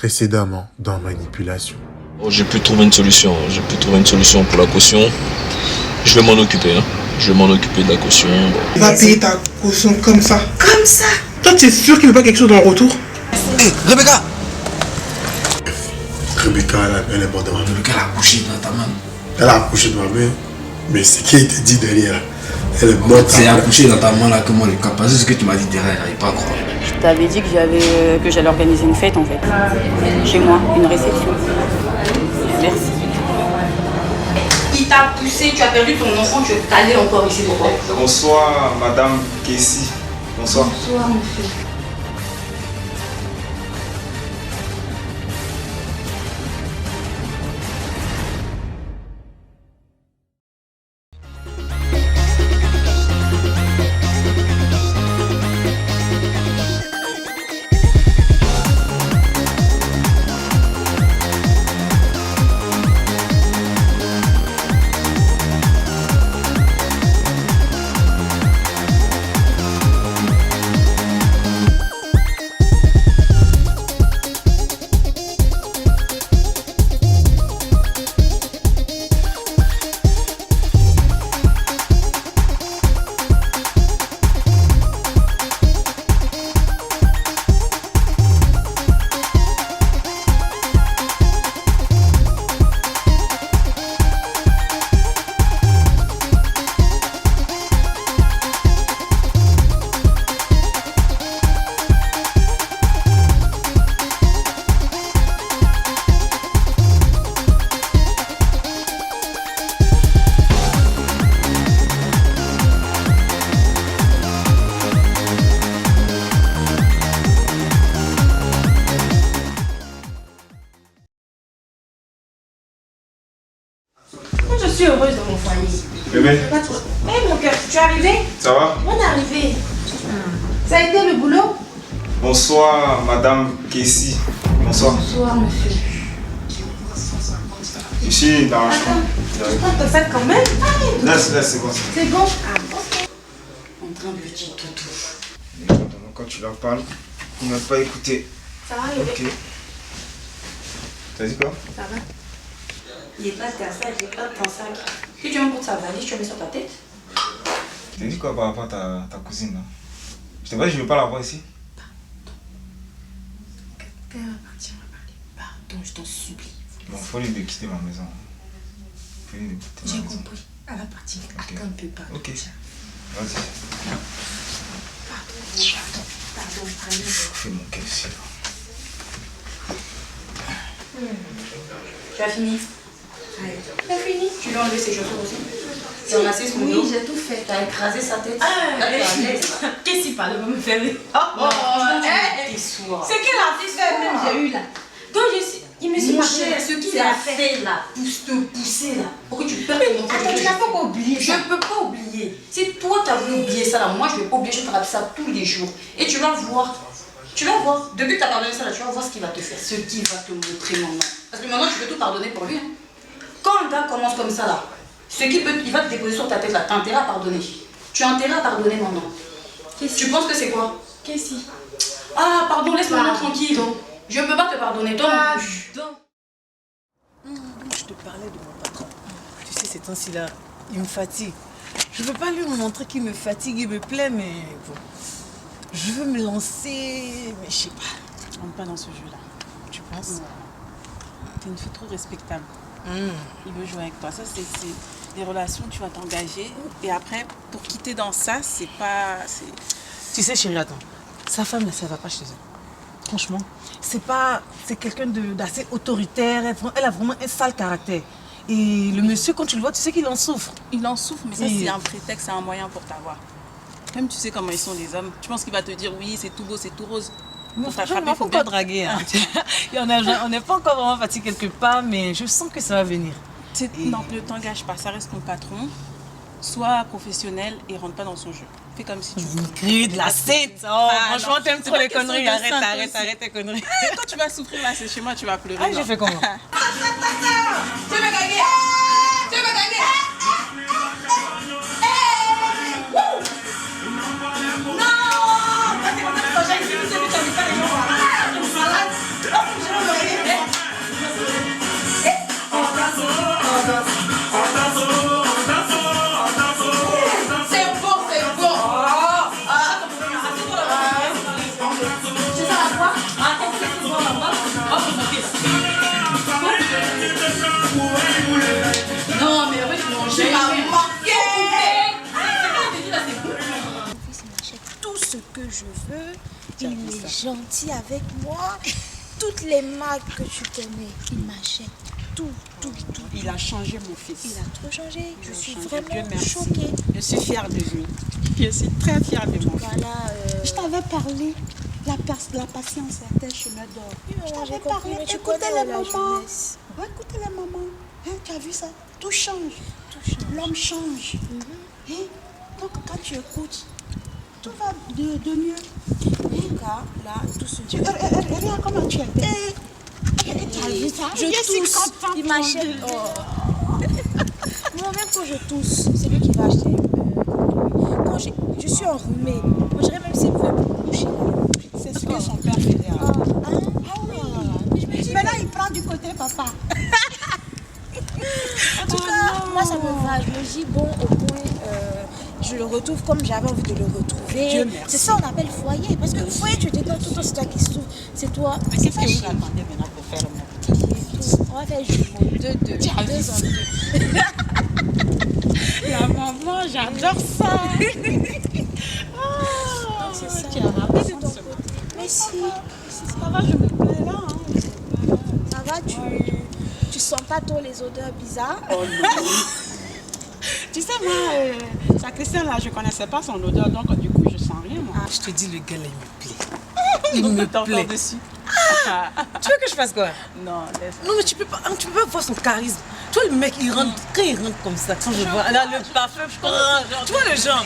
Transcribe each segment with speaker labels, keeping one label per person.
Speaker 1: Précédemment dans Manipulation.
Speaker 2: Oh, j'ai pu trouver une solution. J'ai pu trouver une solution pour la caution. Je vais m'en occuper. Je vais m'en occuper de la caution.
Speaker 3: Il va payer ta caution comme ça.
Speaker 4: Comme ça?
Speaker 3: Toi, tu es sûr qu'il veut pas quelque chose en retour?
Speaker 4: Hé, Rebecca!
Speaker 1: Rebecca, elle est bonne devant.
Speaker 4: Rebecca, elle a accouché dans ta main.
Speaker 1: Elle a accouché de ma main, mais ce qui a été dit derrière, elle est morte.
Speaker 4: C'est accouché dans ta main là que moi, les capables, c'est ce que tu m'as dit derrière, elle n'arrive pas à croire.
Speaker 5: Je t'avais dit que j'allais organiser une fête en fait. Chez moi, une réception. Merci.
Speaker 6: Il t'a poussé, tu as perdu ton enfant, tu es allé encore ici pourquoi?
Speaker 7: Bonsoir Madame Kessie. Bonsoir.
Speaker 6: Bonsoir monsieur. Je suis heureuse de mon foyer.
Speaker 7: Bébé,
Speaker 6: Hé mon cœur, tu es arrivé?
Speaker 7: ça va?
Speaker 6: On est arrivé. Ça a été le boulot?
Speaker 7: Bonsoir Madame Kessie. Bonsoir.
Speaker 6: Bonsoir monsieur.
Speaker 7: Ici dans la
Speaker 6: Attends,
Speaker 7: chambre.
Speaker 6: tu prends ton sac quand même?
Speaker 7: Laisse, c'est bon.
Speaker 6: C'est bon? Ah, ok. En train de petit toutou.
Speaker 7: Quand tu leur parles, ils n'ont pas écouté.
Speaker 6: Ça va arriver?
Speaker 7: Ok. T'as dit quoi?
Speaker 6: Ça va? Il est pas de ta sac, il est pas de ton sac. Si tu veux pour sa valise, tu la mets sur ta tête?
Speaker 7: T'as dit quoi par rapport à ta cousine là? Je t'ai pas dit que je veux pas la voir ici?
Speaker 6: Quand elle va partir, on va parler. Pardon, je t'en supplie.
Speaker 7: Bon, faut lui de quitter ma maison. Faut lui de quitter ma
Speaker 6: J'ai
Speaker 7: maison.
Speaker 6: compris. Elle va partir.
Speaker 7: Ok.
Speaker 6: Attends un peu, pardon.
Speaker 7: Ok. Vas-y.
Speaker 6: Pardon, allez.
Speaker 7: Fais mon cœur ici là.
Speaker 6: Tu as fini? Allez. Tu as fini? Tu lui as enlevé ses chaussures aussi? Tu as ramassé son dos?
Speaker 5: Oui, j'ai tout fait.
Speaker 6: Tu as écrasé sa tête?
Speaker 5: Ah,
Speaker 6: Là, tu es à l'aise.
Speaker 5: Qu'est-ce qu'il parle? Va me faire rire.
Speaker 6: Tes soirs.
Speaker 5: C'est quel artiste même j'ai eu là? Donc il me suis
Speaker 6: Mon
Speaker 5: marqué
Speaker 6: cher,
Speaker 5: ce qu'il
Speaker 6: c'est
Speaker 5: a
Speaker 6: la
Speaker 5: fait.
Speaker 6: fait là, te pousser là, pour que tu perdes ton enfant.
Speaker 5: Attends, tu n'as pas oublié
Speaker 6: Je
Speaker 5: ça.
Speaker 6: ne peux pas oublier. Si toi tu as voulu oublier ça là, moi je vais pas oublier, je te rappelle ça tous les jours. Et tu vas voir. Tu vas voir. Depuis que tu as pardonné ça là, tu vas voir ce qu'il va te faire, ce qu'il va te montrer maintenant. Parce que maintenant tu peux tout pardonner pour lui. Hein. Quand un gars commence comme ça là, il va te déposer sur ta tête là, tu as intérêt à pardonner. Tu as intérêt à pardonner maintenant. Tu penses que c'est quoi?
Speaker 5: Qu'est-ce que
Speaker 6: Ah pardon, laisse-moi tranquille. Je ne peux pas te pardonner, toi non plus.
Speaker 8: Je te parlais de mon patron. Tu sais, ces temps-ci-là, il me fatigue. Je ne veux pas lui montrer qu'il me fatigue, il me plaît, mais bon. Je veux me lancer, mais je sais pas.
Speaker 9: On rentre pas dans ce jeu-là. Tu penses? T'es une fille trop respectable. Il veut jouer avec toi. Ça, c'est des relations, tu vas t'engager. Et après, pour quitter dans ça, c'est pas...
Speaker 8: Tu sais, chérie, attends. Sa femme, là, ça va pas chez elle. Franchement, c'est quelqu'un d'assez autoritaire. Elle a vraiment un sale caractère. Et le monsieur, quand tu le vois, tu sais qu'il en souffre.
Speaker 9: Il en souffre, mais ça,
Speaker 8: Oui.
Speaker 9: c'est un prétexte, c'est un moyen pour t'avoir. Même tu sais comment ils sont les hommes. Tu penses qu'il va te dire oui, c'est tout beau, c'est tout rose.
Speaker 8: Mais
Speaker 9: Pour
Speaker 8: franchement,
Speaker 9: t'attraper,
Speaker 8: il faut pas draguer. Hein. On n'est pas encore vraiment parti quelque part, mais je sens que ça va venir.
Speaker 9: Non, ne t'engage pas, ça reste ton patron. Sois professionnel et rentre pas dans son jeu. Fais comme si tu veux.
Speaker 8: Crie de la sainte. Oh, franchement, t'aimes trop les conneries. Arrête tes conneries.
Speaker 9: Quand tu vas souffrir là, c'est chez moi, tu vas pleurer.
Speaker 8: Ah, j'ai fait comment?
Speaker 6: Tu veux gagner? Tu veux gagner? Non! Quand tu vas te projet, tu sais que tu n'as pas les gens malades.
Speaker 10: je veux. Il est gentil avec moi. Toutes les marques que tu connais, il m'achète tout.
Speaker 9: Il a changé, mon fils.
Speaker 10: Il a trop changé. Je suis
Speaker 9: Dieu
Speaker 10: vraiment
Speaker 9: merci.
Speaker 10: choquée.
Speaker 9: Je suis fière de lui. Je suis très fière de mon fils.
Speaker 10: Voilà.
Speaker 6: Je t'avais parlé. La patience est un chemin d'or.
Speaker 10: Oui,
Speaker 6: Je
Speaker 10: maman, j'ai
Speaker 6: t'avais
Speaker 10: compris,
Speaker 6: parlé.
Speaker 10: mais tu
Speaker 6: Écoutez
Speaker 10: connais
Speaker 6: les
Speaker 10: la
Speaker 6: mamans.
Speaker 10: jeunesse.
Speaker 6: Écoutez les mamans. Hein, tu as vu ça? Tout change.
Speaker 10: Tout change.
Speaker 6: L'homme change. Hein? Donc quand tu écoutes, tout va de mieux.
Speaker 10: En tout cas, là, tout ce Dieu.
Speaker 6: Regarde comment tu étais. Tu as vu ça?
Speaker 10: Je tousse. Il m'achète. Moi, même quand je tousse, c'est lui qui va acheter. Quand je suis enrhumée, on dirait même s'il pouvait me coucher.
Speaker 9: C'est ce que son père faisait.
Speaker 6: Ah oui. Mais là, il prend du côté papa.
Speaker 10: En tout cas, moi, ça me va. Je me dis, bon, au moins, je le retrouve comme j'avais envie de le retrouver.
Speaker 9: Dieu merci.
Speaker 10: C'est ça qu'on appelle foyer. Parce que foyer, tu détends tout le temps, c'est toi qui souffres. C'est toi.
Speaker 9: Mais qu'est-ce que vous attendez maintenant pour faire mon petit?
Speaker 10: On va faire jumeaux. Deux en deux.
Speaker 9: La maman, j'adore ça.
Speaker 10: C'est ça.
Speaker 9: Tu as raison
Speaker 10: Mais de
Speaker 9: de
Speaker 10: ton
Speaker 9: ce
Speaker 10: côté. Mais si.
Speaker 9: Ça va, je me plais là.
Speaker 10: Ça va, tu sens pas trop les odeurs bizarres?
Speaker 9: Oh non. Tu sais, moi, sa Christian là, je connaissais pas son odeur, donc du coup, je sens rien, moi.
Speaker 8: Je te dis, le gars là, il me plaît. Il me plaît.
Speaker 9: dessus.
Speaker 8: Tu veux que je fasse quoi?
Speaker 9: Non, laisse.
Speaker 8: Non, mais tu peux pas voir son charisme. Tu vois, le mec, il rentre, quand il rentre comme ça, quand je vois, là, le parfum, tu vois le genre.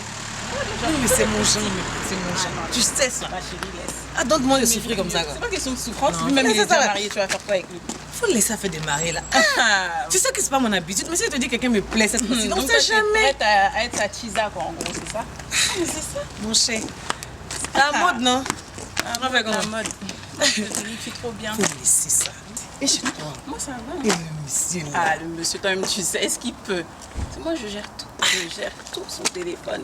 Speaker 8: Oui, mais c'est mon genre, c'est mon genre. Tu sais ça.
Speaker 9: Ma chérie, laisse.
Speaker 8: Ah, donne-moi de souffrir comme ça, quoi.
Speaker 9: C'est pas question de souffrance,
Speaker 8: Non,
Speaker 9: lui-même, il est
Speaker 8: ça,
Speaker 9: déjà
Speaker 8: va.
Speaker 9: marié, tu vas faire quoi avec lui?
Speaker 8: Faut le laisser faire démarrer, là. Tu sais que c'est pas mon habitude, mais si je te dis que quelqu'un me plaît cette fois-ci, on
Speaker 9: Donc,
Speaker 8: sait jamais.
Speaker 9: prête à être sa chisa, quoi, en gros, c'est ça?
Speaker 8: C'est ça. Mon cher. C'est la mode, non? On va faire
Speaker 9: La
Speaker 8: comment?
Speaker 9: mode. Je te dis, tu es trop bien.
Speaker 8: Faut laisser ça. Et je
Speaker 9: Moi, ça va.
Speaker 8: Et le monsieur, là.
Speaker 9: Ah, le monsieur, toi-même, tu sais ce qu'il peut. Moi, je gère tout. Je gère tout son téléphone.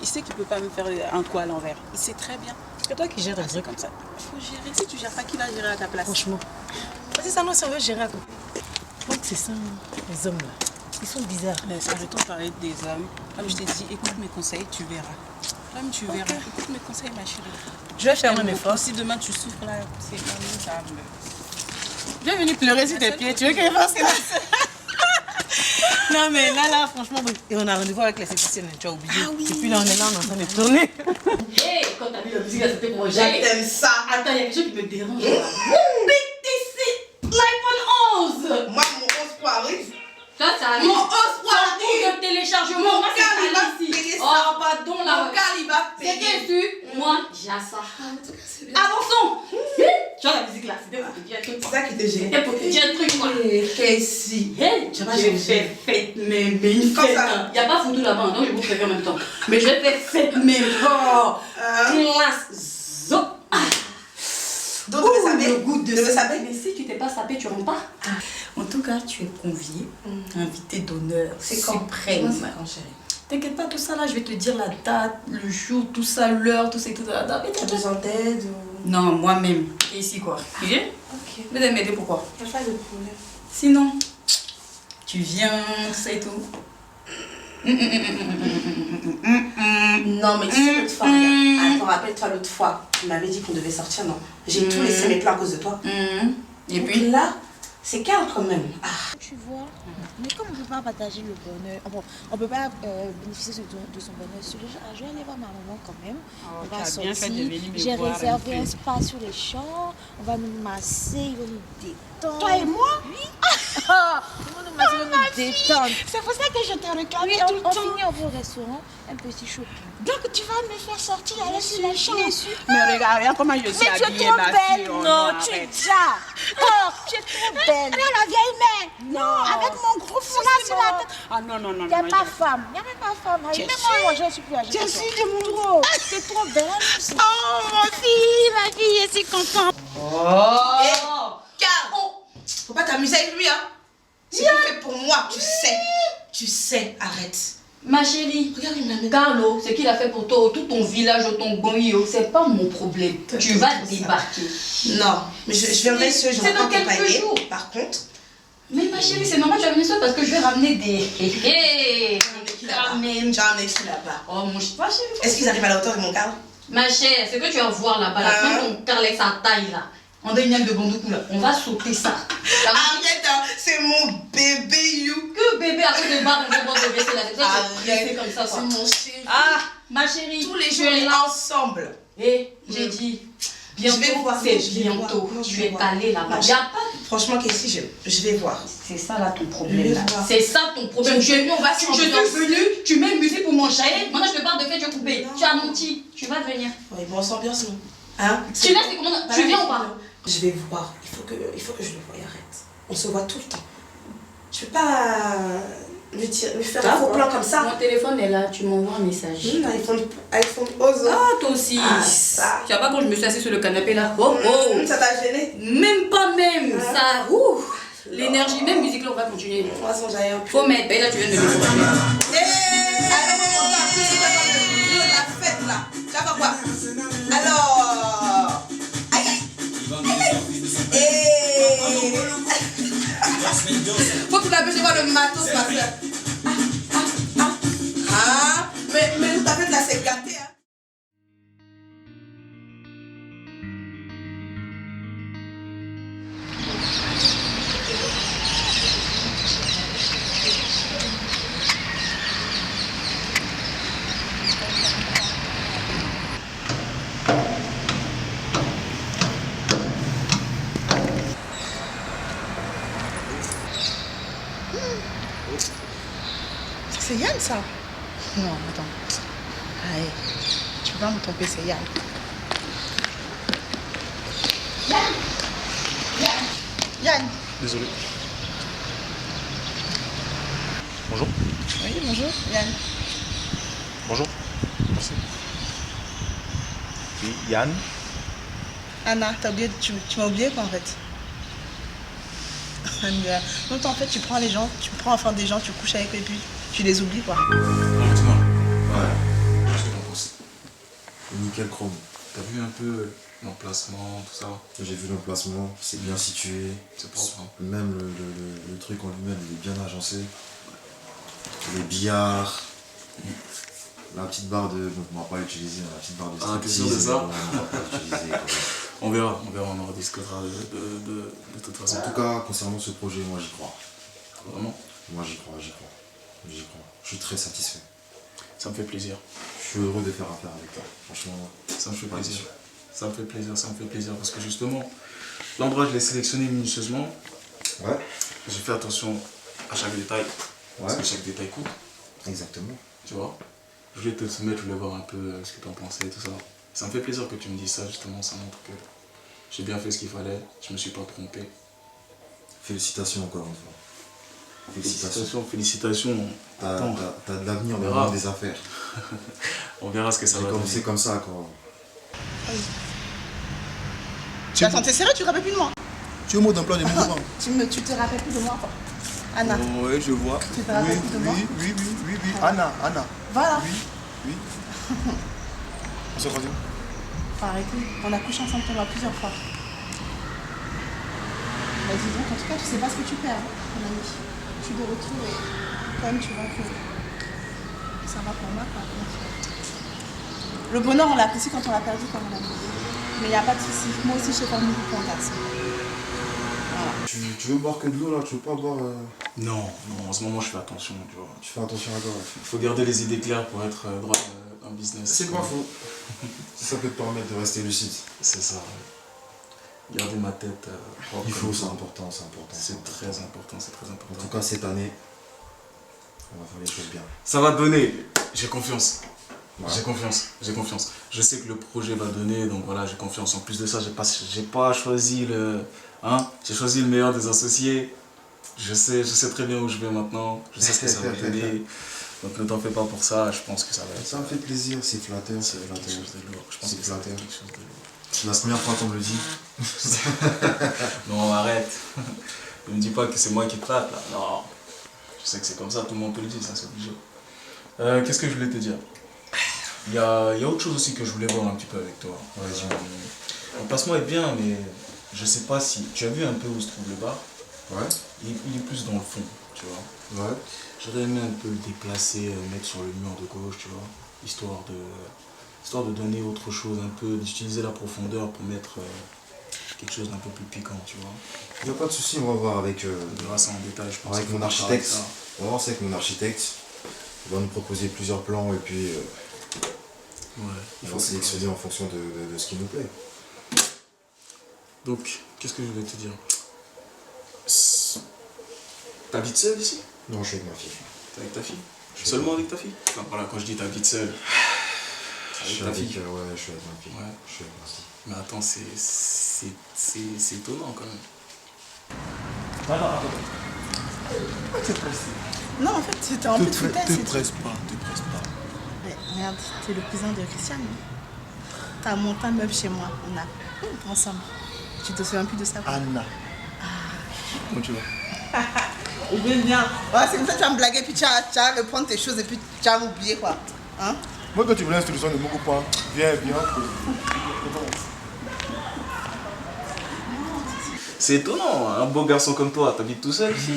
Speaker 9: Il sait qu'il peut pas me faire un coup à l'envers. Il sait très bien.
Speaker 8: C'est toi qui gères un
Speaker 9: C'est
Speaker 8: truc.
Speaker 9: comme ça. Il faut gérer. Si tu gères pas, qui va gérer à ta place?
Speaker 8: Franchement. Vas-y, ça, non, si on veut gérer à côté. Je crois que c'est ça, les hommes, là. Ils sont bizarres.
Speaker 9: Laisse, arrêtons de parler des hommes. Comme je t'ai dit, écoute mes conseils, tu verras. Comme tu verras. Écoute mes conseils, ma chérie.
Speaker 8: Je vais faire mon effort.
Speaker 9: Si demain tu souffres là, c'est comme ça me... Viens venir pleurer sur tes pieds. Tu veux que je fasse quoi?
Speaker 8: Non, mais là, franchement, et on a rendez-vous avec l'esthéticienne, tu as oublié. Ah oui. Et puis là, on est là, on est en train de tourner.
Speaker 6: Hé, quand t'as vu la musique, là, c'était pour moi. J'aime ça. Attends, il y a quelque chose qui me dérange. BTC, l'iPhone 11.
Speaker 3: Moi, mon 11 Pro arrive.
Speaker 6: Ça arrive.
Speaker 3: Mon 11 Pro arrive.
Speaker 6: de téléchargement.
Speaker 3: Mon
Speaker 6: Moi, c'est
Speaker 3: gars, il
Speaker 6: pas
Speaker 3: va
Speaker 6: ici.
Speaker 3: payer ça.
Speaker 6: Oh, pardon, là.
Speaker 3: Mon gars, il va
Speaker 6: C'est
Speaker 3: payer.
Speaker 6: qu'est-ce que moi, j'ai ça. Avançons. Tu vois la musique là, c'était pour te dire un truc.
Speaker 3: C'est ça qui te gêne.
Speaker 6: C'était pour te dire un truc, quoi.
Speaker 3: Casey.
Speaker 6: J'ai fait fête, mais une fête. Il n'y a pas photo là-bas, donc je vous préviens en même temps. Mais je vais faire fête, mais oh, classe, zo.
Speaker 3: Donc, tu veux saper?
Speaker 6: Le goût de
Speaker 3: Tu veux saper?
Speaker 6: Mais si tu t'es pas sapé, tu rentres pas. En tout cas, tu es convié, invité d'honneur.
Speaker 3: C'est quand?
Speaker 6: Suprême.
Speaker 3: C'est quand, chérie?
Speaker 6: T'inquiète pas, tout ça là, je vais te dire la date, le jour, tout ça, l'heure, tout ça, tout ça.
Speaker 3: Tu as besoin d'aide ou...
Speaker 6: Non, moi-même. Et ici quoi. Tu viens?
Speaker 3: Ok.
Speaker 6: Vous allez m'aider pourquoi?
Speaker 3: Il n'y a pas de problème.
Speaker 6: Sinon, tu viens, c'est tout.
Speaker 3: Non, mais tu sais, l'autre fois, regarde. Attends, rappelle-toi l'autre fois. Tu m'avais dit qu'on devait sortir, non? J'ai tout laissé mes plans à cause de toi.
Speaker 6: Et
Speaker 3: Donc
Speaker 6: puis
Speaker 3: là, c'est calme quand même. Ah.
Speaker 10: Tu vois, mais comme on ne peut pas partager le bonheur, on ne peut pas bénéficier de son bonheur sur les gens, je vais aller voir ma maman quand même. On va sortir. J'ai réservé un spa sur les champs. On va nous masser, ils vont nous détendre.
Speaker 6: Toi et moi?
Speaker 10: Oui. Ils vont nous masser, ils vont nous détendre.
Speaker 6: C'est pour ça que je t'ai réclamé
Speaker 10: Oui,
Speaker 6: tout le
Speaker 10: on
Speaker 6: temps.
Speaker 10: finit au restaurant, un petit shopping.
Speaker 6: Donc tu vas me faire sortir aller sur les champs.
Speaker 9: Mais regarde, regarde comment je suis
Speaker 10: Mais tu es
Speaker 9: habillée,
Speaker 10: trop
Speaker 9: ma
Speaker 10: belle,
Speaker 9: fille. Oh,
Speaker 10: non, tu es
Speaker 9: arrête.
Speaker 10: déjà. Oh, tu es trop belle.
Speaker 6: Elle est la vieille mère.
Speaker 10: Non.
Speaker 6: Avec mon gros foulard sur la tête.
Speaker 9: Ah non, non, non.
Speaker 10: Il n'y a
Speaker 9: non,
Speaker 10: pas femme, il n'y a même pas femme. Même moi, je ne suis plus âgée.
Speaker 6: Je suis de mon
Speaker 10: trop. Tu es trop belle.
Speaker 6: Oh ma fille, je suis contente.
Speaker 3: Oh! Calme! Faut pas t'amuser avec lui, hein? Si tu fais pour moi, tu sais. Tu sais, arrête.
Speaker 6: Ma chérie,
Speaker 3: Regarde, il m'a mis.
Speaker 6: Carlo, ce qu'il a fait pour toi, tout ton village, ton gonio, c'est pas mon problème. Tu vas débarquer.
Speaker 3: Non, mais je viendrai seule, je vais
Speaker 6: C'est dans quelques
Speaker 3: t'accompagner.
Speaker 6: jours.
Speaker 3: Par contre,
Speaker 6: Mais ma chérie, c'est normal, tu vas venir seule parce que je vais ramener des.
Speaker 3: j'ai ramené qui là-bas? J'ai ramené qui là-bas?
Speaker 6: Oh mon chéri.
Speaker 3: Est-ce qu'ils arrivent à la hauteur de mon cadre?
Speaker 6: Ma chère, ce que tu vas voir là-bas, là, quand ton cœur laisse sa taille là, en dénial de bandoukou là, on va sauter ça.
Speaker 3: Arrête, hein, c'est mon bébé You.
Speaker 6: Que bébé, après de barre, on va voir bébé, c'est là. C'est ça, c'est comme ça quoi.
Speaker 3: C'est mon chéri.
Speaker 6: Ah, ma chérie.
Speaker 3: Tous les jours, on est ensemble.
Speaker 6: Et j'ai dit, bientôt, c'est bientôt. Tu es allé là-bas.
Speaker 3: Franchement, Kessie, je vais voir.
Speaker 6: C'est ça là ton problème. C'est ça ton problème. Je suis venue, tu mets une musique pour manger. Maintenant, je te parle de fait, tu as coupé. Tu as menti. Tu vas venir.
Speaker 3: Oui, bon, on s'ambiance, non? Hein?
Speaker 6: Tu laisses comment? Tu viens ou pas?
Speaker 3: Je vais voir. Il faut que je le voie. Arrête. On se voit tout le temps. Je peux pas lui faire un faux plan comme ça.
Speaker 6: Mon téléphone est là. Tu m'envoies un message.
Speaker 3: iPhone Ozo.
Speaker 6: Ah, toi aussi.
Speaker 3: Ah, ça.
Speaker 6: Tu vois pas quand je me suis assise sur le canapé là? Oh, oh.
Speaker 3: Ça t'a gêné?
Speaker 6: Même pas même. Ça. Ouh. L'énergie, même musique là, on va continuer.
Speaker 3: De toute façon, j'avais un peu.
Speaker 6: Faut mettre. Et là, tu viens de me dire.
Speaker 3: Alors, on va plus la fête là. Ça va quoi? Alors. Faut que tu l'aies voir le matos, ma soeur. Mais ta fête là, c'est gâté, hein.
Speaker 8: C'est Yann, ça? Non, attends. Allez, tu peux pas me tromper, c'est Yann. Yann.
Speaker 11: Désolé. Bonjour.
Speaker 8: Oui, bonjour, Yann.
Speaker 11: Bonjour. Merci. Oui, Yann.
Speaker 8: Anna, tu m'as oublié quoi en fait? Donc en fait tu prends des gens, tu couches avec eux et puis tu les oublies quoi.
Speaker 4: Honnêtement, ouais. Qu'est-ce que t'en penses? Nickel chrome.
Speaker 11: T'as vu un peu l'emplacement, tout ça?
Speaker 4: J'ai vu l'emplacement, c'est bien situé.
Speaker 11: C'est propre. Hein.
Speaker 4: Même le truc en lui-même, il est bien agencé. Les billards. La petite barre de... Bon, on va pas l'utiliser, la petite barre de
Speaker 11: Ah, t'es sûr de ça? On va pas l'utiliser. On verra, on en rediscutera de toute façon.
Speaker 4: En tout cas, concernant ce projet, moi j'y crois.
Speaker 11: Vraiment?
Speaker 4: Moi j'y crois. Je suis très satisfait.
Speaker 11: Ça me fait plaisir.
Speaker 4: Je suis heureux de faire affaire avec toi. Franchement,
Speaker 11: ça me fait plaisir. Ça me fait plaisir parce que justement, l'endroit je l'ai sélectionné minutieusement.
Speaker 4: Ouais.
Speaker 11: J'ai fait attention à chaque détail. Parce que chaque détail coûte.
Speaker 4: Exactement.
Speaker 11: Tu vois? Je voulais te soumettre, je voulais voir un peu ce que tu en pensais et tout ça. Ça me fait plaisir que tu me dises ça, justement, ça montre que j'ai bien fait ce qu'il fallait, je me suis pas trompé.
Speaker 4: Félicitations encore une fois.
Speaker 11: Félicitations.
Speaker 4: T'as de l'avenir dans le monde des affaires.
Speaker 11: On verra ce que ça va donner.
Speaker 4: C'est comme ça quoi.
Speaker 8: Attends, t'es sérieux, tu te rappelles plus de moi?
Speaker 12: Tu es au mot d'emploi de mon
Speaker 8: Tu te rappelles plus de moi quoi? Anna.
Speaker 12: Oh, oui, je vois.
Speaker 8: Tu te rappelles plus de moi?
Speaker 12: Oui. Anna.
Speaker 8: Voilà.
Speaker 12: Oui. On se retrouve.
Speaker 8: Arrêtez, on a couché ensemble plusieurs fois. Bah dis donc, en tout cas, tu sais pas ce que tu perds, mon ami. Je suis de retour et quand même tu vois que ça va pour moi. Le bonheur, on l'apprécie quand on l'a perdu, comme on l'a dit. Mais il n'y a pas de souci. Moi aussi, je sais pas beaucoup pour un garçon. Voilà.
Speaker 4: Tu veux boire que de l'eau là? Tu veux pas boire
Speaker 11: Non, en ce moment je fais attention, tu vois.
Speaker 4: Tu fais attention à quoi?
Speaker 11: Il faut garder les idées claires pour être droit dans le business.
Speaker 4: C'est pas faux. Ça peut te permettre de rester lucide.
Speaker 11: C'est ça. Garder ma tête propre.
Speaker 4: Il faut, c'est important.
Speaker 11: C'est très important.
Speaker 4: En tout cas, cette année, on va faire les choses bien.
Speaker 11: Ça va donner. J'ai confiance.
Speaker 4: Ouais.
Speaker 11: J'ai confiance. Je sais que le projet va donner, donc voilà, j'ai confiance. En plus de ça, j'ai pas choisi le... Hein? J'ai choisi le meilleur des associés. Je sais très bien où je vais maintenant. Je sais ce que ça va donner. Donc ne t'en fais pas pour ça, je pense que ça va être...
Speaker 4: Ça me fait plaisir, c'est flatteur.
Speaker 11: C'est quelque chose de lourd. Je pense que
Speaker 4: flatteur. C'est la première fois qu'on me le dit.
Speaker 11: Non, arrête. Ne me dis pas que c'est moi qui te flatte là. Non. Je sais que c'est comme ça, tout le monde te le dit, ça c'est obligé. Qu'est-ce que je voulais te dire? Il y a autre chose aussi que je voulais voir un petit peu avec toi. L'emplacement est bien, mais je sais pas si... Tu as vu un peu où se trouve le bar?
Speaker 4: Ouais.
Speaker 11: Il est plus dans le fond, tu vois.
Speaker 4: Ouais.
Speaker 11: J'aurais aimé un peu le déplacer, mettre sur le mur de gauche, tu vois. Histoire de... Histoire de donner autre chose, un peu, d'utiliser la profondeur pour mettre quelque chose d'un peu plus piquant, tu vois.
Speaker 4: Il n'y a pas de souci, on va voir avec,
Speaker 11: On verra ça en détail, je pense.
Speaker 4: avec mon architecte. On va voir ça avec mon architecte. Il va nous proposer plusieurs plans et puis il faut sélectionner en fonction de ce qui nous plaît.
Speaker 11: Donc, qu'est-ce que je voulais te dire? T'habites seul ici?
Speaker 4: Non, je suis avec ma fille.
Speaker 11: T'es avec ta fille? Seulement avec ta fille? Enfin, voilà, quand je dis t'habites seul.
Speaker 4: Je suis avec, ouais, je suis avec ma fille.
Speaker 11: Ouais.
Speaker 4: Je suis avec ma fille.
Speaker 11: Mais attends, c'est étonnant quand même.
Speaker 12: Attends. Pourquoi tu es pressé?
Speaker 8: Non, en fait, c'était un peu de foutaise.
Speaker 12: Te presse pas.
Speaker 8: Mais regarde, t'es le cousin de Christiane. T'as monté un meuble chez moi, on a ensemble. Tu te souviens plus de ça?
Speaker 12: Anna. Comment tu vas?
Speaker 8: Bien. Ouais, c'est comme ça que tu vas me blaguer, puis tu vas reprendre tes choses et puis tu vas m'oublier quoi. Hein?
Speaker 12: Moi, quand tu veux l'institution de mon copain, viens.
Speaker 11: C'est étonnant, un beau garçon comme toi, t'habites tout seul ici?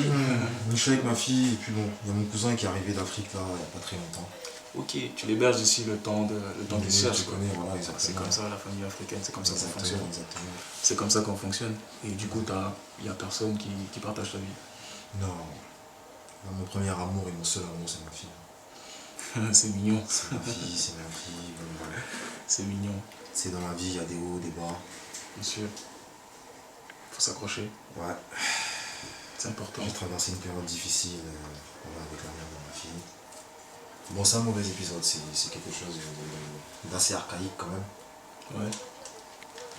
Speaker 4: Je suis avec ma fille et puis bon, il y a mon cousin qui est arrivé d'Afrique là, il n'y a pas très longtemps.
Speaker 11: Ok, tu l'héberges ici le temps qu'il cherche.
Speaker 4: Tu connais, voilà, exactement.
Speaker 11: C'est comme ça la famille africaine, c'est comme ça que ça fonctionne.
Speaker 4: Exactement.
Speaker 11: C'est comme ça qu'on fonctionne. Et du coup, il n'y a personne qui partage ta vie.
Speaker 4: Non. Là, mon premier amour et mon seul amour, c'est ma fille.
Speaker 11: C'est mignon.
Speaker 4: C'est ma fille, voilà.
Speaker 11: C'est mignon.
Speaker 4: C'est dans la vie, il y a des hauts, des bas.
Speaker 11: Bien sûr. Faut s'accrocher.
Speaker 4: Ouais.
Speaker 11: C'est important.
Speaker 4: J'ai traversé une période difficile avec la mère de ma fille. Bon, c'est un mauvais épisode, c'est quelque chose d'assez archaïque quand même.
Speaker 11: Ouais.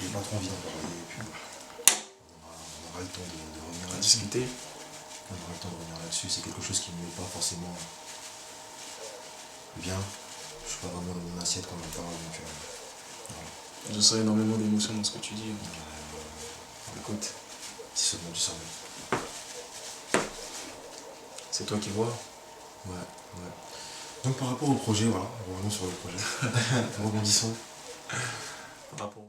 Speaker 4: J'ai pas trop envie d'en parler, et puis on aura le temps de revenir
Speaker 11: à
Speaker 4: là-dessus.
Speaker 11: discuter.
Speaker 4: On aura le temps de revenir là-dessus, c'est quelque chose qui ne me met pas forcément bien. Je suis pas vraiment dans mon assiette quand on en parle, donc voilà.
Speaker 11: Je sens énormément d'émotions dans ce que tu dis. Écoute.
Speaker 4: Si seulement tu savais.
Speaker 11: C'est toi qui vois.
Speaker 4: Ouais. Donc par rapport au projet, voilà, revenons sur le projet. Rebondissons.
Speaker 11: Par rapport.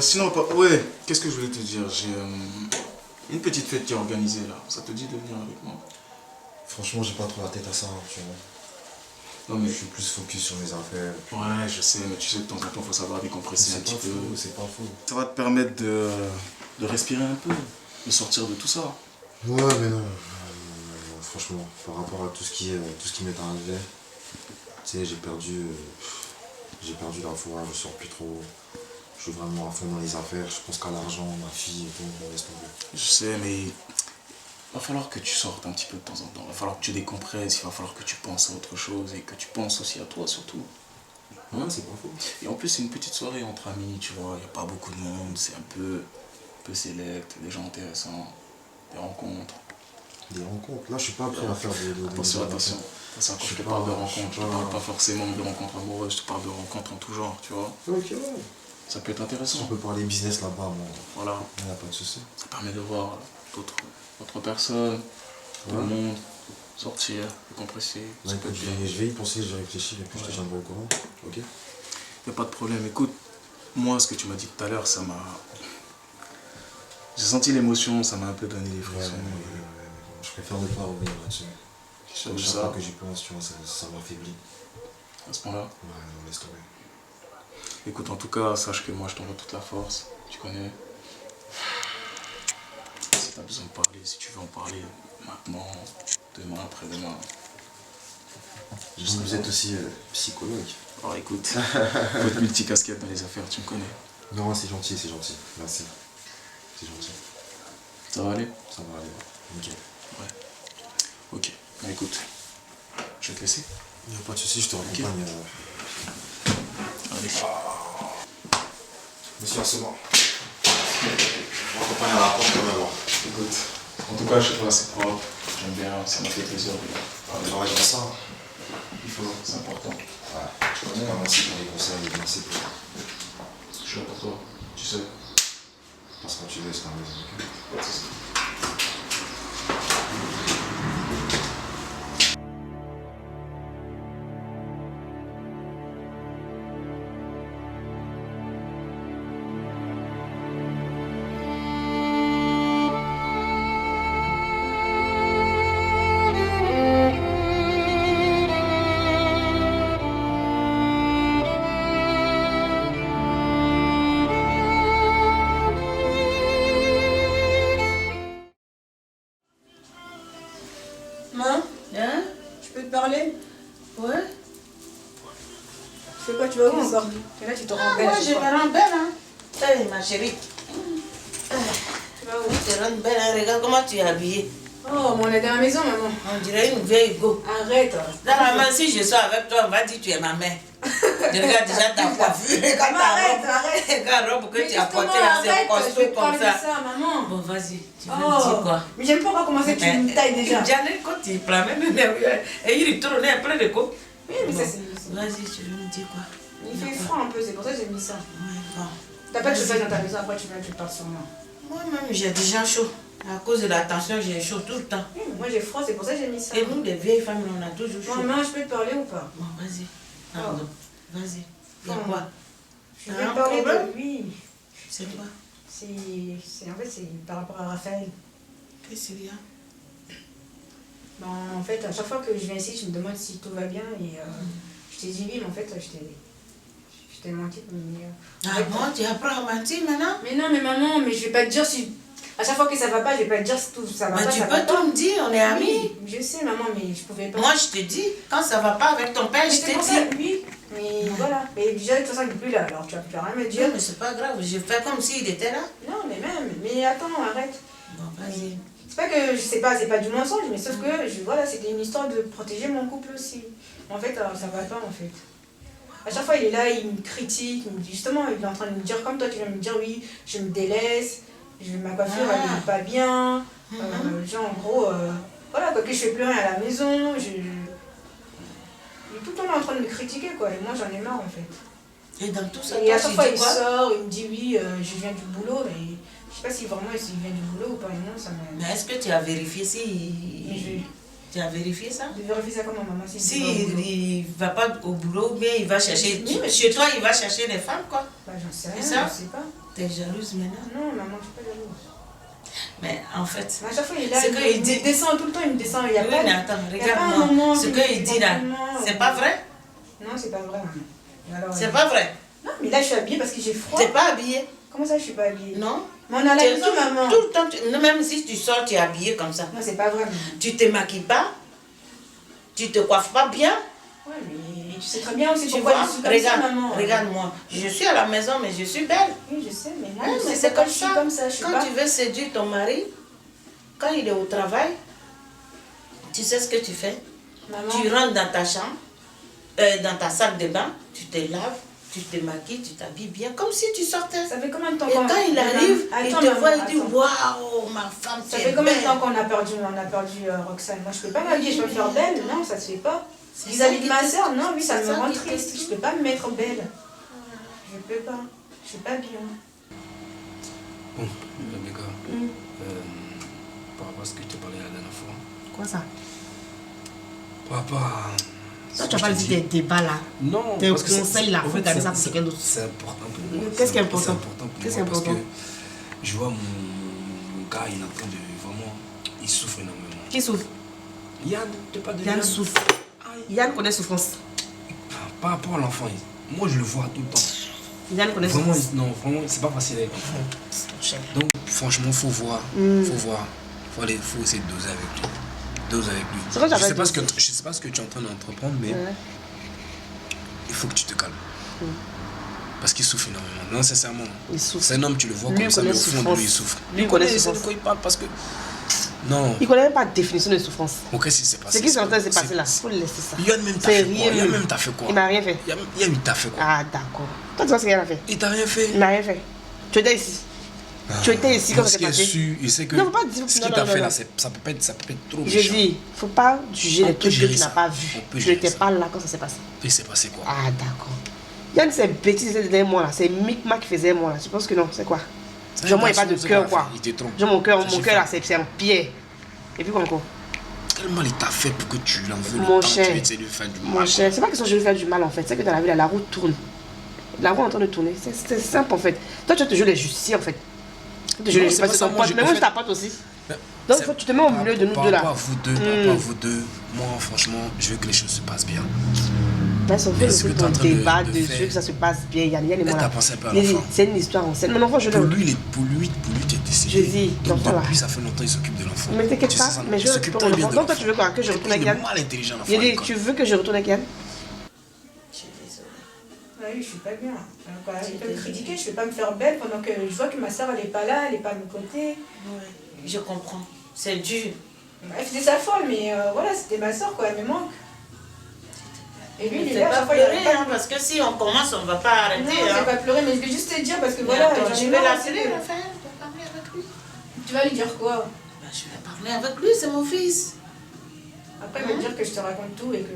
Speaker 11: Sinon, ouais, qu'est-ce que je voulais te dire? J'ai une petite fête qui est organisée là. Ça te dit de venir avec moi?
Speaker 4: Franchement, j'ai pas trop la tête à ça, tu vois.
Speaker 11: Non, mais
Speaker 4: je suis plus focus sur mes affaires.
Speaker 11: Ouais, je sais, mais tu sais, de temps en temps, il faut savoir décompresser un petit peu.
Speaker 4: C'est pas faux.
Speaker 11: Ça va te permettre de respirer un peu, de sortir de tout ça.
Speaker 4: Ouais, mais non. Franchement, par rapport à tout ce qui m'est arrivé, tu sais, j'ai perdu la foi, je sors plus trop. Je suis vraiment à fond dans les affaires, je pense qu'à l'argent, ma fille et tout, on reste tomber.
Speaker 11: Je sais, mais il va falloir que tu sortes un petit peu de temps en temps. Il va falloir que tu décompresses, il va falloir que tu penses à autre chose et que tu penses aussi à toi surtout.
Speaker 4: Ouais, c'est pas faux.
Speaker 11: Et en plus, c'est une petite soirée entre amis, tu vois, il n'y a pas beaucoup de monde, c'est un peu sélect, des gens intéressants, des rencontres.
Speaker 4: Des rencontres? Là, je suis pas prêt à faire des
Speaker 11: attention. Quand je te parle de rencontres, je ne parle pas forcément de rencontres amoureuses, je te parle de rencontres en tout genre, tu vois.
Speaker 4: Ok, ouais.
Speaker 11: Ça peut être intéressant.
Speaker 4: Si on peut parler business là-bas, bon,
Speaker 11: voilà.
Speaker 4: Il n'y a pas de souci.
Speaker 11: Ça permet de voir d'autres personnes, tout le monde, sortir, décompresser.
Speaker 4: Ouais, écoute, je vais y penser, je vais réfléchir et puis je te tiendrai au courant. Ok?
Speaker 11: Il n'y a pas de problème. Écoute, moi, ce que tu m'as dit tout à l'heure, ça m'a... J'ai senti l'émotion, ça m'a un peu donné des frissons.
Speaker 4: Je préfère ne pas revenir là-dessus.
Speaker 11: Chaque
Speaker 4: fois que j'y pense, tu vois, ça m'affaiblit.
Speaker 11: À ce point-là?
Speaker 4: Ouais, non, laisse tomber.
Speaker 11: Écoute, en tout cas, sache que moi, je t'envoie toute la force. Tu connais. Si tu as besoin de parler, si tu veux en parler maintenant, demain, après-demain.
Speaker 4: Vous êtes aussi psychologue.
Speaker 11: Alors écoute, faut être multicasquette dans les affaires, tu me connais.
Speaker 4: Non, c'est gentil, merci. C'est gentil.
Speaker 11: Ça va aller?
Speaker 4: Ça va aller, ouais. Nickel.
Speaker 11: Ouais. Ok, bah écoute, je vais te laisser.
Speaker 4: Il n'y a pas de soucis, je te raccompagne.
Speaker 11: Allez.
Speaker 4: Monsieur Assoman. Je m'accompagne à la porte quand même.
Speaker 11: Écoute, en tout cas, chez toi, c'est propre. J'aime bien, ça m'a fait plaisir.
Speaker 4: J'aurais dit ça.
Speaker 11: Il faut, c'est important.
Speaker 4: Ouais. Tu connais, merci pour les conseils, merci pour...
Speaker 11: Je suis là pour toi, tu sais.
Speaker 4: Parce que quand tu veux, c'est un raison.
Speaker 11: Pas de soucis.
Speaker 6: parler?
Speaker 3: Ouais.
Speaker 6: Tu fais quoi? Tu vas où encore? Et là, tu te rends belle.
Speaker 3: Ouais, je me rends belle, hein. Hey, ma chérie.
Speaker 6: Tu vas où?
Speaker 3: Tu te rends belle, hein. Regarde comment tu es habillée.
Speaker 6: Oh, mais on est dans la maison, maman.
Speaker 3: On dirait une vieille go.
Speaker 6: Arrête.
Speaker 3: Dans la main, si je sors avec toi, on va dire que tu es ma mère. Je regarde déjà ta coiffure. Regarde ta robe.
Speaker 6: Arrête.
Speaker 3: Regarde la robe que tu as portée là, c'est costaud comme ça.
Speaker 6: Maman.
Speaker 3: Bon, vas-y. Tu veux me dire quoi?
Speaker 6: Mais j'aime pas commencer, tu me tailles déjà.
Speaker 3: J'allais quand tu prends même et il retourne après le coup.
Speaker 6: Oui, mais ça, c'est...
Speaker 3: Vas-y, tu veux me dire quoi?
Speaker 6: Il fait froid un peu, c'est pour ça que j'ai mis ça.
Speaker 3: Ouais, bon.
Speaker 6: T'as pas de chauffage dans ta maison, après tu viens, tu pars sur moi.
Speaker 3: Moi-même, j'ai déjà chaud. À cause de la tension, j'ai chaud tout le temps.
Speaker 6: Oui, mais moi j'ai froid, c'est pour ça que j'ai mis ça.
Speaker 3: Et nous, les vieilles femmes, on a toujours chaud.
Speaker 6: Maman, je peux te parler ou pas?
Speaker 3: Bon, vas-y. Pardon. Vas-y. Il y a quoi?
Speaker 6: Je vais te parler de lui.
Speaker 3: C'est quoi?
Speaker 6: En fait, c'est par rapport à Raphaël.
Speaker 3: Qu'est-ce qu'il y a?
Speaker 6: Ben, en fait, à chaque fois que je viens ici, je me demande si tout va bien et je t'ai dit oui, mais en fait, je t'ai menti. Mais,
Speaker 3: ah bon, tu apprends à mentir maintenant?
Speaker 6: Mais non, mais maman, mais je vais pas te dire si... À chaque fois que ça va pas, je vais pas te dire si tout ça va pas.
Speaker 3: Tu peux tout me dire, on est amis.
Speaker 6: Oui, je sais, maman, mais je pouvais pas...
Speaker 3: Moi, je te dis, quand ça va pas avec ton père, je t'ai dit.
Speaker 6: Oui, mais voilà. Mais déjà, de toute façon, il n'est plus là, alors tu vas rien me dire.
Speaker 3: Non, mais c'est pas grave, je fais comme s'il était là.
Speaker 6: Non, mais même, mais attends, arrête.
Speaker 3: Bon, vas-y.
Speaker 6: C'est pas que, c'est pas du mensonge, mais sauf que, voilà, c'était une histoire de protéger mon couple aussi. En fait, ça va pas, en fait. À chaque fois, il est là, il me critique, il me dit, justement, il est en train de me dire, comme toi, tu viens me dire, oui, je me délaisse, ma coiffure, elle n'est pas bien, genre, en gros, voilà, quoi, que je fais plus rien à la maison, il est tout le temps en train de me critiquer, quoi, et moi, j'en ai marre, en fait.
Speaker 3: Et dans tout ça,
Speaker 6: et à chaque fois, il sort, il me dit, oui, je viens du boulot, mais je sais pas si vraiment il vient du boulot ou pas, et non, ça me...
Speaker 3: Mais est-ce que tu as vérifié si... Tu as vérifié ça?
Speaker 6: De vérifier ça comment, maman?
Speaker 3: Si il va pas au boulot, bien il va chercher... Oui, chez toi, il va chercher des femmes, quoi.
Speaker 6: Bah, j'en sais rien,
Speaker 3: ça?
Speaker 6: je sais pas.
Speaker 3: T'es jalouse maintenant?
Speaker 6: Non, maman, je suis pas jalouse.
Speaker 3: Mais en fait...
Speaker 6: À chaque fois, il est là, il descend tout le temps, il me descend, il y a pas...
Speaker 3: Oui, mais attends, regarde-moi. Ce qu'il dit là, c'est pas vrai?
Speaker 6: Non, c'est pas vrai, maman.
Speaker 3: C'est pas vrai?
Speaker 6: Non, mais là, je suis habillée parce que j'ai froid.
Speaker 3: T'es pas habillée?
Speaker 6: Comment ça, je suis pas habillée?
Speaker 3: Non.
Speaker 6: Mais on a l'habitude, maman.
Speaker 3: Tout le temps, même si tu sors, tu es habillée comme ça.
Speaker 6: Non, c'est pas vrai, maman.
Speaker 3: Tu te maquilles pas? Tu te coiffes pas bien?
Speaker 6: Ouais, mais tu sais très bien aussi
Speaker 3: tu
Speaker 6: pourquoi
Speaker 3: vois,
Speaker 6: je suis comme ça, maman.
Speaker 3: Regarde-moi. Je suis à la maison, mais je suis belle.
Speaker 6: Oui, je sais, mais là,
Speaker 3: mais c'est comme ça.
Speaker 6: Quand
Speaker 3: tu veux séduire ton mari, quand il est au travail, tu sais ce que tu fais?
Speaker 6: Maman.
Speaker 3: Tu rentres dans ta chambre, dans ta salle de bain, tu te laves, tu te maquilles, tu t'habilles bien, comme si tu sortais.
Speaker 6: Ça fait combien de temps
Speaker 3: Et quand il arrive, il te voit, il dit waouh, ma femme,
Speaker 6: ça fait combien de temps qu'on a perdu Roxane? Moi, je peux pas m'habiller, je peux me faire belle. Non, ça se fait pas. Vis-à-vis de ma soeur, non, oui, ça me rend triste. Je peux pas me mettre belle. Je peux pas. Je suis pas bien.
Speaker 13: Bon, Rebecca, par rapport à ce que je t'ai parlé la dernière fois.
Speaker 14: Quoi ça?
Speaker 13: Par rapport à...
Speaker 14: Toi, tu n'as pas dit des débats là.
Speaker 13: Non,
Speaker 14: tes
Speaker 13: parce que
Speaker 14: conseils là, faut garder ça pour quelqu'un d'autre.
Speaker 13: C'est important pour moi.
Speaker 14: Qu'est-ce qui est important?
Speaker 13: C'est important pour moi parce que je vois mon gars, il est en train de vraiment... Il souffre énormément.
Speaker 14: Qui souffre?
Speaker 13: Yann, tu pas de
Speaker 14: Yann souffre. Yann connaît souffrance.
Speaker 13: Par rapport à l'enfant, moi je le vois tout le temps.
Speaker 14: Yann connaît
Speaker 13: vraiment,
Speaker 14: souffrance.
Speaker 13: non, vraiment, c'est pas facile avec l'enfant. Donc, franchement, faut voir. Faut voir. Faut essayer de doser avec lui. Je sais pas ce que tu es en train d'entreprendre, mais il faut que tu te calmes. Parce qu'il souffre énormément. Non, sincèrement. C'est un homme, tu le vois comme ça, mais au fond de lui, il souffre.
Speaker 14: Lui, il connaît souffrance.
Speaker 13: De quoi il parle parce que... Non.
Speaker 14: Il connaît même pas de définition de souffrance.
Speaker 13: Ok, si c'est passé.
Speaker 14: Ce qui s'est passé là, il faut le laisser ça.
Speaker 13: Yann même t'a fait quoi? Yann même t'a fait quoi?
Speaker 14: Il m'a rien fait.
Speaker 13: Yann il t'a fait quoi?
Speaker 14: Ah, d'accord. Toi, tu vois ce qu'il a fait?
Speaker 13: Il t'a rien fait?
Speaker 14: Il m'a rien fait. Tu étais ici. Tu étais ici quand c'était passé.
Speaker 13: Il sait que ce qu'il t'a fait là, ça peut pas être trop méchant.
Speaker 14: Je dis, il ne faut pas juger les trucs que tu n'as pas vus. Tu n'étais pas là quand ça s'est passé.
Speaker 13: Il s'est passé quoi?
Speaker 14: Ah, d'accord. Yann, c'est bêtises derrière moi là. C'est Micmac qui faisait moi là. Je pense que non, c'est quoi? Genre, moi, il n'y a pas de cœur quoi.
Speaker 13: Il te trompe.
Speaker 14: Genre, mon cœur là, c'est en pierre. Et puis quoi encore?
Speaker 13: Quel mal il t'a fait pour que tu l'envoies
Speaker 14: le temps,
Speaker 13: tu essaies de lui faire du mal?
Speaker 14: Mon cher, c'est pas question de lui faire du mal en fait. C'est que dans la vie, la roue tourne. La roue est en train de tourner. C'est simple en fait. Toi, tu vas te jouer les justiciers en fait. Tu te jouer les ton pote. Mais moi, je ta pote aussi. Donc, tu te mets au milieu de nous deux là.
Speaker 13: Par rapport à vous deux, moi franchement, je veux que les choses se passent bien.
Speaker 14: Mais son fils, c'est un débat dessus, que ça se passe bien. Il y a les mots là. C'est une histoire en scène. Mon enfant, je
Speaker 13: Pour lui, tu es décédé.
Speaker 14: Je dis,
Speaker 13: donc
Speaker 14: l'enfant là.
Speaker 13: Depuis, ça fait longtemps, il s'occupe de l'enfant.
Speaker 14: Mais t'inquiète pas, mais je s'occupe très bien de l'enfant. Donc toi, tu veux quoi? Que je retourne avec Yann?
Speaker 13: Il est mal intelligent, l'enfant.
Speaker 14: Il dit, tu veux que je retourne avec Yann?
Speaker 15: Oui, je suis pas bien. Alors, je peux me critiquer, je vais pas me faire belle pendant que je vois que ma soeur elle est pas là, elle est pas de mon côté.
Speaker 3: Ouais, je comprends. C'est dur.
Speaker 15: Elle faisait sa folle, mais voilà, c'était ma soeur quoi, elle me manque. Et lui, il est là,
Speaker 3: pas pleurer, hein, parce que si on commence, on va pas arrêter.
Speaker 15: Non, je vais pas pleurer, mais je vais juste te dire parce que voilà,
Speaker 3: attends, je vais l'appeler,
Speaker 15: Raphaël,
Speaker 3: je vais parler avec lui.
Speaker 15: Tu vas lui dire quoi?
Speaker 3: Ben, je vais parler avec lui, c'est mon fils.
Speaker 15: Après, il va dire que je te raconte tout et que...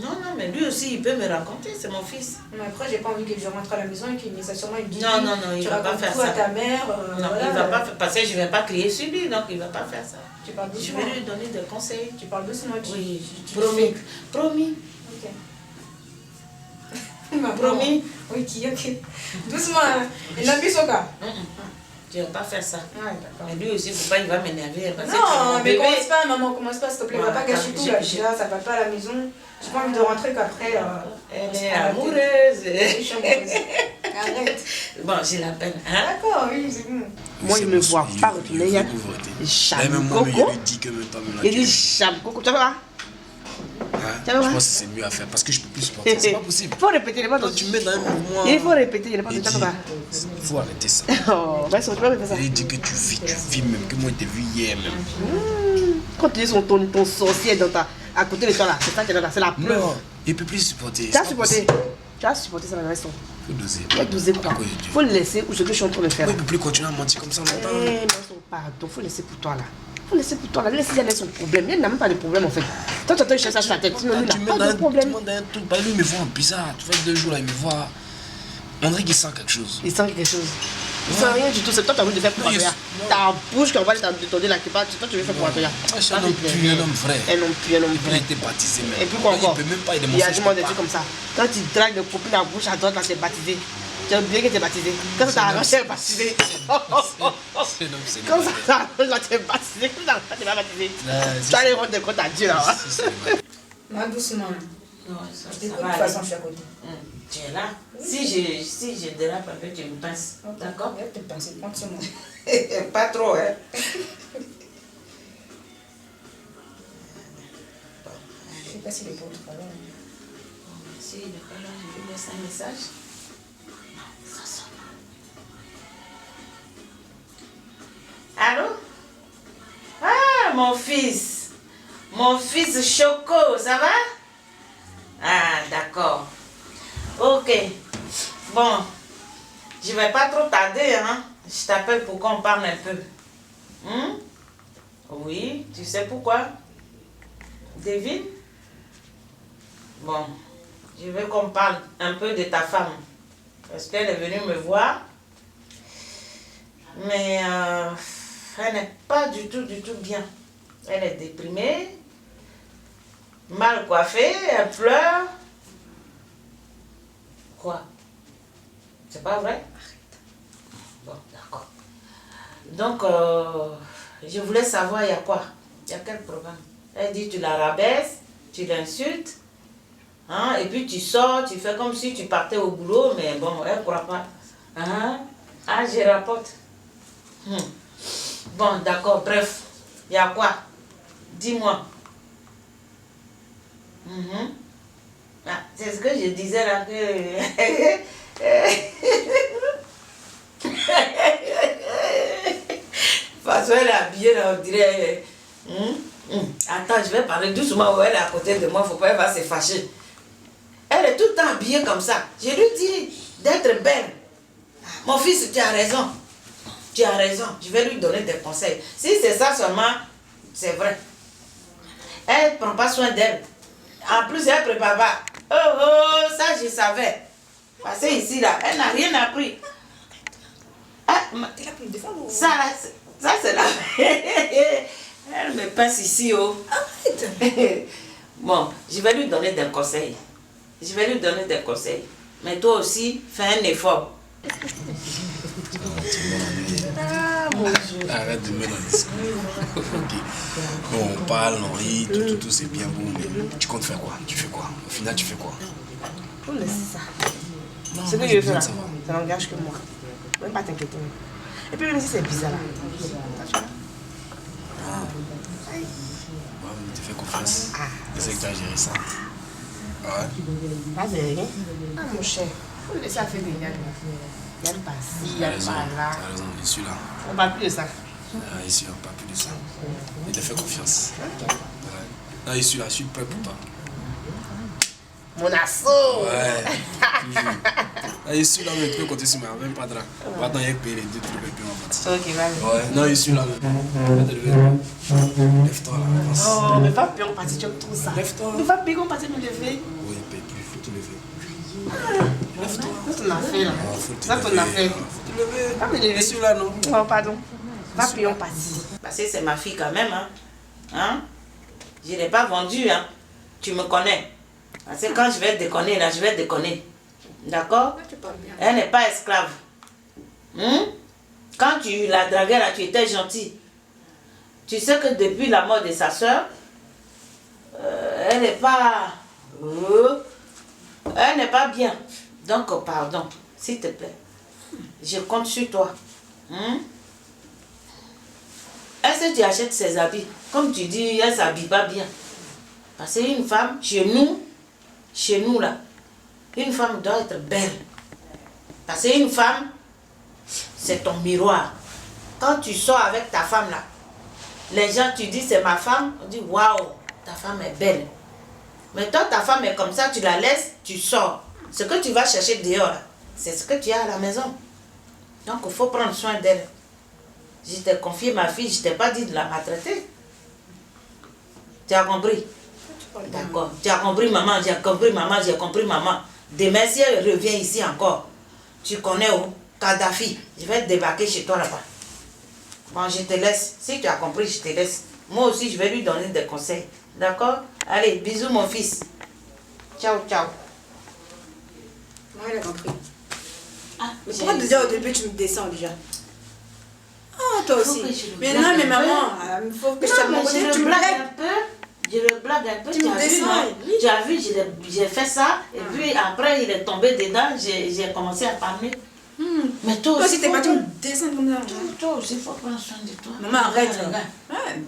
Speaker 3: Non, mais lui aussi, il peut me raconter, c'est mon fils.
Speaker 15: Mais après, j'ai pas envie que je rentre à la maison et qu'il me ça sûrement il dit...
Speaker 3: Non, il va pas faire ça.
Speaker 15: Tu racontes tout à ta mère.
Speaker 3: Non,
Speaker 15: voilà,
Speaker 3: il va pas faire, parce que je vais pas crier sur lui, donc il va pas faire ça.
Speaker 15: Tu parles
Speaker 3: Je
Speaker 15: doucement.
Speaker 3: vais lui donner des conseils.
Speaker 15: Tu parles doucement.
Speaker 3: Oui, promis.
Speaker 15: Ok.
Speaker 3: Promis.
Speaker 15: Oui, ok. Doucement. Il n'a plus son cas.
Speaker 3: Tu ne vas pas faire ça. Mais lui aussi, faut pas, il va m'énerver.
Speaker 15: Non, mais commence pas, maman, commence pas, s'il te plaît. Va pas gâcher tout là. Déjà, ça va pas à la maison. J'ai pas envie de rentrer qu'après.
Speaker 3: Elle est amoureuse.
Speaker 15: Arrête.
Speaker 3: Bon, j'ai la peine. Hein?
Speaker 15: D'accord, oui, c'est bon.
Speaker 14: Moi, il me voit pas retourner. Il chame Coco. Il dit chame Coco. Tu vas voir?
Speaker 13: Je pense que c'est mieux à faire parce que je peux plus supporter. C'est pas possible.
Speaker 14: Il faut répéter les mots.
Speaker 13: Tu mets dans un mouvement.
Speaker 14: Il faut répéter les mots.
Speaker 13: Il faut arrêter ça.
Speaker 14: Oh, bah, tu peux répéter ça.
Speaker 13: Il dit que tu vis même, que moi je t'ai vu hier même.
Speaker 14: Quand tu dis ton sorcier à côté de toi là, c'est ça qui est là, c'est la preuve.
Speaker 13: Non, il peut plus supporter.
Speaker 14: Tu as supporté. Tu as supporté ça dans la raison.
Speaker 13: Faut doser.
Speaker 14: Il faut doser quoi? Faut le laisser ou ce que je suis en train de faire.
Speaker 13: Oui, il peut plus continuer à mentir comme ça longtemps.
Speaker 14: Eh, non, pardon, faut laisser pour toi là. Faut laisser pour toi là. Laisse Yann son problème. Yann n'a même pas de problème en fait. Toi, tu as cherché sa tête. Sinon, lui n'a pas de problème.
Speaker 13: Tu demandes un truc. Bah, lui, il me voit bizarre. Tu vois, 2 jours là, il me voit. On dirait qu'il sent quelque chose.
Speaker 14: Il sent quelque chose. Il sent rien du tout. C'est toi qui as voulu te faire pour Antoya. Ta bouche qui envoie t'étonner là, qui parle. C'est toi qui veux faire pour Antoya.
Speaker 13: C'est un homme pur, un homme vrai.
Speaker 14: Un homme pur, un homme
Speaker 13: vrai. Il a été baptisé même.
Speaker 14: Et puis quoi encore?
Speaker 13: Il peut même pas,
Speaker 14: il y a du monde des trucs comme ça. Quand tu dragues des copines à bouche à droite, là, t'es baptisé. Tu as oublié que t'es baptisé. Quand ça t'arrange, t'es baptisé. Quand ça t'arrange, là, t'es baptisé. Quand ça t'arrange, t'es pas baptisé. Tu vas aller rendre des comptes à Dieu là.
Speaker 15: Moi, doucement.
Speaker 3: Non, ça
Speaker 15: De toute
Speaker 3: va
Speaker 15: façon,
Speaker 3: aller.
Speaker 15: je suis à côté.
Speaker 3: Tu es là. Si je dérape un peu, tu me pinces. D'accord?
Speaker 15: Je vais te pincer, prends sur moi.
Speaker 3: Pas trop, hein?
Speaker 15: Je sais pas s'il est pour tout à l'heure.
Speaker 3: Si il n'est pas là, je lui laisse un message. Ça sonne. Allô? Ah, mon fils. Mon fils Choco, ça va? Ah, d'accord. Ok. Bon, je vais pas trop tarder, hein? Je t'appelle pour qu'on parle un peu. Oui, tu sais pourquoi? David? Bon, je veux qu'on parle un peu de ta femme. Parce qu'elle est venue me voir. Mais elle n'est pas du tout bien. Elle est déprimée, mal coiffée, elle pleure. Quoi? C'est pas vrai? Bon, d'accord. Donc, je voulais savoir, il y a quoi? Il y a quel problème? Elle dit, tu la rabaisses, tu l'insultes, hein, et puis tu sors, tu fais comme si tu partais au boulot, mais bon, elle ne croit pas. Hein? Ah, je rapporte. Bon, d'accord, bref. Il y a quoi? Dis-moi. Ah, c'est ce que je disais là que... Parce qu'elle est habillée là, on dirait... Attends, je vais parler doucement où elle est à côté de moi, faut pas qu'elle va se fâcher. Elle est tout le temps habillée comme ça. Je lui dis d'être belle. Mon fils, tu as raison. Tu as raison, je vais lui donner des conseils. Si c'est ça seulement, c'est vrai. Elle ne prend pas soin d'elle. En plus, elle ne prépare pas. Oh, ça je savais. Parce que ici, là, elle n'a rien appris. Ah, ça, c'est là. Elle me passe ici, oh. Arrête. Bon, je vais lui donner des conseils. Je vais lui donner des conseils. Mais toi aussi, fais un effort.
Speaker 13: Arrête de mettre dans le discours. Ok. Bon, on parle, on rit, tout, c'est bien beau, mais tu comptes faire quoi? Tu fais quoi? Au final, tu fais quoi?
Speaker 14: Oh, mais c'est ça. Ce que je fais là, ça n'engage que moi. Même pas t'inquiéter. Et puis même si c'est bizarre là.
Speaker 13: Ouais, tu fais confiance. Essaye que tu as géré ça. Ouais.
Speaker 14: Pas de rien. Ah mon cher, faut le laisser faire des Yann. Yann passe, Yann pas là.
Speaker 13: T'as raison, je suis là.
Speaker 14: On parle plus de ça.
Speaker 13: Je suis là, pas plus de ça. Je te fais confiance. Ouais. Là, je suis là, je suis prêt pour toi.
Speaker 14: Mon assaut.
Speaker 13: Ouais. Toujours. Là, je suis là, mais tu peux compter sur moi, même pas de là. Maintenant, il y a payé les 2 trucs et puis on va partir.
Speaker 14: Ok, vas-y.
Speaker 13: Ouais, non, je suis là. Lève-toi là, avance.
Speaker 14: Oh, mais pas payer en partie, tu aimes trop ça.
Speaker 13: Lève-toi.
Speaker 14: Mais pas payer en partie, me lever.
Speaker 13: Oui, paye plus, faut te lever. Lève-toi.
Speaker 14: C'est ton affaire.
Speaker 13: C'est ton affaire. Faut te lever.
Speaker 14: Pas me lever.
Speaker 13: Je suis là, non?
Speaker 14: Oh, pardon. Pas payer en partie.
Speaker 3: Parce que c'est ma fille quand même, hein. Hein? Je ne l'ai pas vendue, hein. Tu me connais. Parce que quand je vais déconner, là, je vais déconner. D'accord? Elle n'est pas esclave. Quand tu la draguais, là, tu étais gentil. Tu sais que depuis la mort de sa soeur, elle n'est pas... elle n'est pas bien. Donc, pardon, s'il te plaît. Je compte sur toi. Est-ce que tu achètes ses habits? Comme tu dis, elle ne s'habille pas bien. Parce qu'une femme, chez nous là, une femme doit être belle. Parce qu'une femme, c'est ton miroir. Quand tu sors avec ta femme là, les gens, tu dis c'est ma femme, on dit waouh, ta femme est belle. Mais toi, ta femme est comme ça, tu la laisses, tu sors. Ce que tu vas chercher dehors là, c'est ce que tu as à la maison. Donc il faut prendre soin d'elle. Je t'ai confié ma fille, je t'ai pas dit de la maltraiter. Tu as compris? D'accord. Tu as compris maman, j'ai compris maman, j'ai compris maman. Demain si elle revient ici encore, tu connais où? Kadhafi, je vais débarquer chez toi là-bas. Bon, je te laisse. Si tu as compris, je te laisse. Moi aussi, je vais lui donner des conseils. D'accord? Allez, bisous mon fils. Ciao, ciao.
Speaker 15: Moi, elle a compris. Ah, mais pourquoi déjà au début tu me descends déjà? Ah, toi aussi. Mais non, mais maman, il faut que je sois de mon côté, tu me blagues un peu.
Speaker 3: Je le blague un peu,
Speaker 15: tu me descends.
Speaker 3: Tu as vu, j'ai fait ça, et puis après il est tombé dedans, j'ai commencé à parler. Mais toi aussi,
Speaker 15: t'es pas tu me descends comme ça.
Speaker 3: Toi aussi, il faut prendre soin de toi.
Speaker 15: Maman, arrête.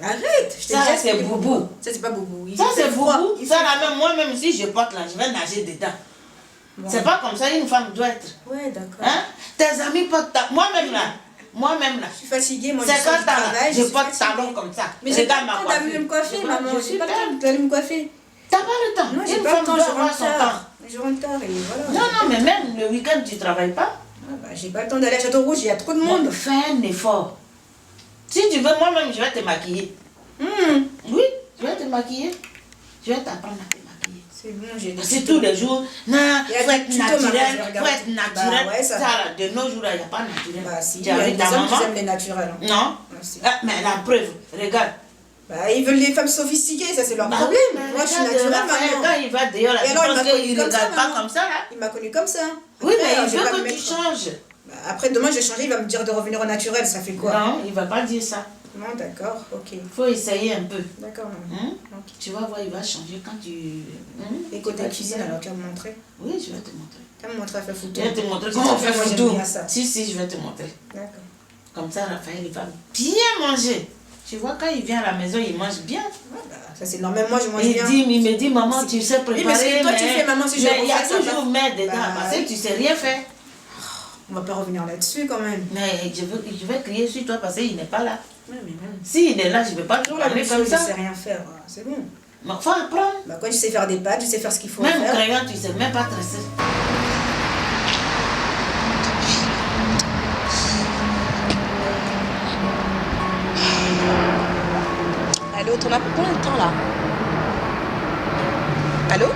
Speaker 15: Arrête. Je te
Speaker 3: ça,
Speaker 15: dis,
Speaker 3: c'est boubou.
Speaker 15: Ça, c'est pas boubou.
Speaker 3: Ça, c'est boubou. Ça, là, même moi-même, si je porte là, je vais nager dedans. Bon. C'est pas comme ça, une femme doit être.
Speaker 15: Ouais, d'accord.
Speaker 3: Hein? Tes amis portent ta... Moi-même là. Je
Speaker 15: suis fatiguée, moi.
Speaker 3: C'est quand je porte talon comme ça.
Speaker 15: Mais j'ai pas le temps d'aller me coiffer, maman. J'ai pas le temps d'aller me coiffer.
Speaker 3: T'as pas le temps?
Speaker 15: Non, j'ai pas le temps, je rentre tard. Je rentre tard et voilà.
Speaker 3: Non, mais même le week-end, tu travailles pas?
Speaker 15: J'ai pas le temps d'aller à Château-Rouge, il y a trop de monde.
Speaker 3: Fais un effort. Si tu veux, moi-même, je vais te maquiller. Oui, je vais te maquiller. Je vais t'apprendre à te maquiller.
Speaker 15: C'est bon, j'ai des
Speaker 3: C'est tous les jours. Non, faut être naturel. Faut être naturel.
Speaker 15: Ouais, ça.
Speaker 3: Là, de nos jours, il n'y a pas naturel.
Speaker 15: Bah si, il y a des hommes qui aiment les naturels.
Speaker 3: Non. Mais la preuve, regarde.
Speaker 15: Bah, ils veulent les femmes sophistiquées, ça c'est leur problème. Moi je suis naturelle, maman.
Speaker 3: Quand il va dehors, là,
Speaker 15: et alors,
Speaker 3: il ne regarde pas comme ça, là.
Speaker 15: Il m'a connu comme ça.
Speaker 3: Oui, mais il veut que tu changes.
Speaker 15: Après, demain, je vais changer, il va me dire de revenir au naturel, ça fait quoi?
Speaker 3: Non, il ne va pas dire ça.
Speaker 15: Non, d'accord, ok.
Speaker 3: Il faut essayer un peu.
Speaker 15: D'accord, maman. Okay.
Speaker 3: Tu vas voir, il va changer quand tu...
Speaker 15: Et côté cuisine, alors tu vas me montrer?
Speaker 3: Oui, je vais te montrer.
Speaker 15: Tu vas me montrer à faire photo?
Speaker 3: Je vais te montrer comment on fait photo. Si, je vais te montrer.
Speaker 15: D'accord.
Speaker 3: Comme ça, Raphaël, il va bien manger. Tu vois, quand il vient à la maison, il mange bien.
Speaker 15: Ça, c'est normal, moi, je mange bien.
Speaker 3: Il me dit, maman, tu sais préparer.
Speaker 15: Oui, mais c'est toi, tu fais, maman, si je
Speaker 3: il y a toujours mais dedans, parce que tu sais rien faire.
Speaker 15: On va pas revenir là-dessus, quand même.
Speaker 3: Mais je vais crier sur toi, parce qu'il n'est pas là.
Speaker 15: Oui, mais même.
Speaker 3: S'il est là, je ne vais pas te parler comme ça.
Speaker 15: Je sais rien faire, c'est bon.
Speaker 3: Mais il faut apprendre.
Speaker 15: Bah, quand tu sais faire des pâtes, tu sais faire ce qu'il faut faire.
Speaker 3: Même crayon, tu sais même pas tresser.
Speaker 14: Allô, t'en as pour combien de temps là? Allô?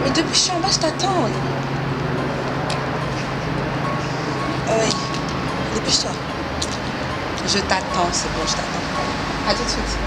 Speaker 14: Mais depuis que je suis en bas, je t'attends. Oui, dépêche-toi. Je t'attends, c'est bon, je t'attends. À tout de suite.